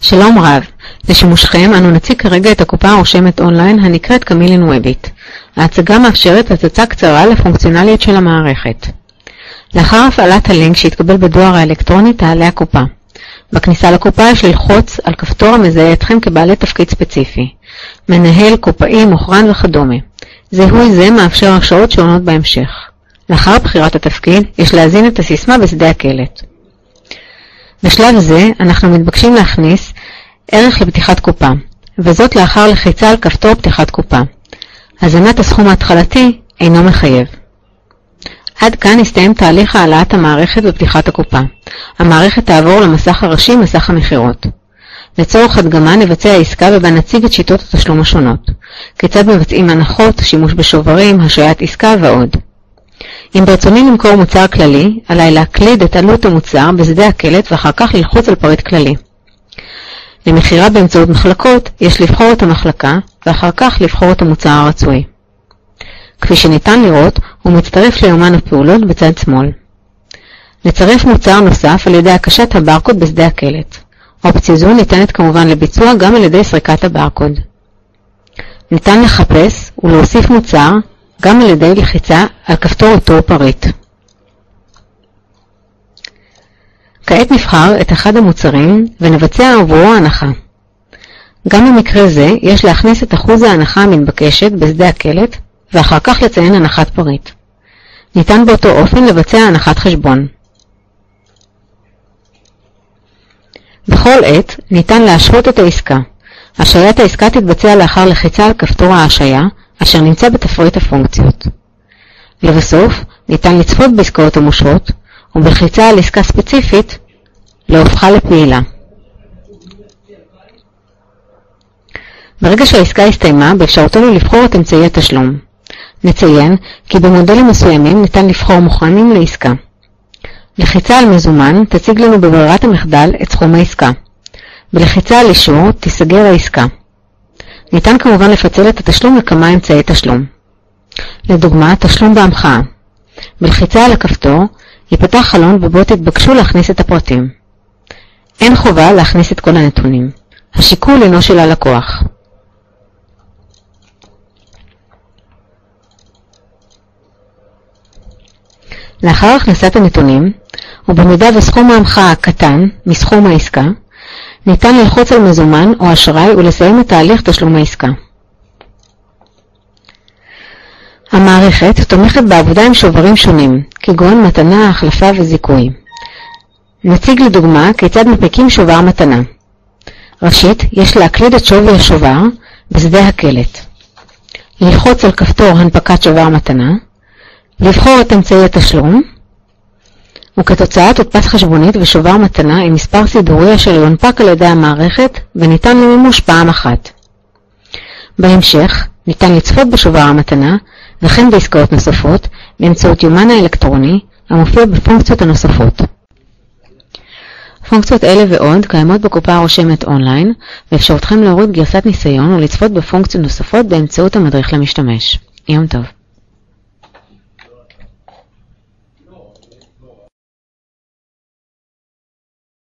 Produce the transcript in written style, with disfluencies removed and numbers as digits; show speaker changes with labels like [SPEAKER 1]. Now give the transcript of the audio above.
[SPEAKER 1] שלום רב, לשימושכם אנו נציג כרגע את הקופה הרושמת אונליין הנקראת קמילין ווביט. ההצגה מאפשרת הצצה קצרה לפונקציונליות של המערכת. לאחר הפעלת הלינק שהתקבל בדואר האלקטרוני תעלה הקופה. בכניסה לקופה יש ללחוץ על כפתור המזהה אתכם כבעלי תפקיד ספציפי. מנהל, קופאי, מוכרן וכדומה. זיהוי זה מאפשר הרשאות שונות בהמשך. לאחר בחירת התפקיד יש להזין את הסיסמה בשדה הקלט. בשלב זה אנחנו מתבקשים להכניס ערך לפתיחת קופה, וזאת לאחר לחיצה על כפתור פתיחת קופה. הזנת הסכום ההתחלתי אינו מחייב. עד כאן הסתיים תהליך העלאת המערכת ופתיחת הקופה. המערכת תעבור למסך הראשי, מסך המחירות. לצורך הדגמה נבצע עסקה ובה נציג את שיטות התשלום השונות. כיצד מבצעים הנחות, שימוש בשוברים, השעיית עסקה ועוד. אם ברצוני למכור מוצר כללי, עליי להקליד את עלות המוצר בשדה הקלט ואחר כך ללחוץ על פריט כללי. למכירה באמצעות מחלקות, יש לבחור את המחלקה ואחר כך לבחור את המוצר הרצוי. כפי שניתן לראות, הוא מצטרף ליומן הפעולות בצד שמאל. לצרף מוצר נוסף על ידי הקשת הברקוד בשדה הקלט. אופציה זו ניתנת כמובן לביצוע גם על ידי סריקת הברקוד. ניתן לחפש ולהוסיף מוצר גם על ידי לחיצה על כפתור אותו פריט. כעת נבחר את אחד המוצרים ונבצע עבורו הנחה. גם במקרה זה יש להכניס את אחוז ההנחה המתבקשת בשדה הקלט ואחר כך לציין הנחת פריט. ניתן באותו אופן לבצע הנחת חשבון. בכל עת ניתן להשהות את העסקה. השעיית העסקה תתבצע לאחר לחיצה על כפתור ההשעיה, אשר נמצא בתפריט הפונקציות. לבסוף, ניתן לצפות בעסקאות המושהות, ובלחיצה על עסקה ספציפית, להופכה לפעילה. ברגע שהעסקה הסתיימה, באפשרותנו לבחור את אמצעי התשלום. נציין כי במודלים מסוימים ניתן לבחור מוכנים לעסקה. לחיצה על מזומן תציג לנו בברירת המחדל את סכום העסקה. בלחיצה על אישור תיסגר העסקה. ניתן כמובן לפצל את התשלום לכמה אמצעי תשלום. לדוגמה, תשלום בהמחאה. בלחיצה על הכפתור ייפתח חלון ובו תתבקשו להכניס את הפרטים. אין חובה להכניס את כל הנתונים. השיקול אינו של הלקוח. לאחר הכנסת הנתונים, ובמידה וסכום ההמחאה קטן מסכום העסקה, ניתן ללחוץ על מזומן או אשראי ולסיים את תהליך תשלום העסקה. המערכת תומכת בעבודה עם שוברים שונים, כגון מתנה, החלפה וזיכוי. נציג לדוגמה כיצד מפיקים שובר מתנה. ראשית, יש להקליד את שווי השובר בשדה הקלט. ללחוץ על כפתור הנפקת שובר מתנה, לבחור את אמצעי התשלום, וכתוצאה תודפס חשבונית ושובר מתנה עם מספר סידורי אשר יונפק על ידי המערכת וניתן למימוש פעם אחת. בהמשך ניתן לצפות בשובר המתנה וכן בעסקאות נוספות באמצעות יומן האלקטרוני המופיע בפונקציות הנוספות. פונקציות אלה ועוד קיימות בקופה הרושמת אונליין ואפשרותכם להוריד גרסת ניסיון ולצפות בפונקציות נוספות באמצעות המדריך למשתמש. יום טוב.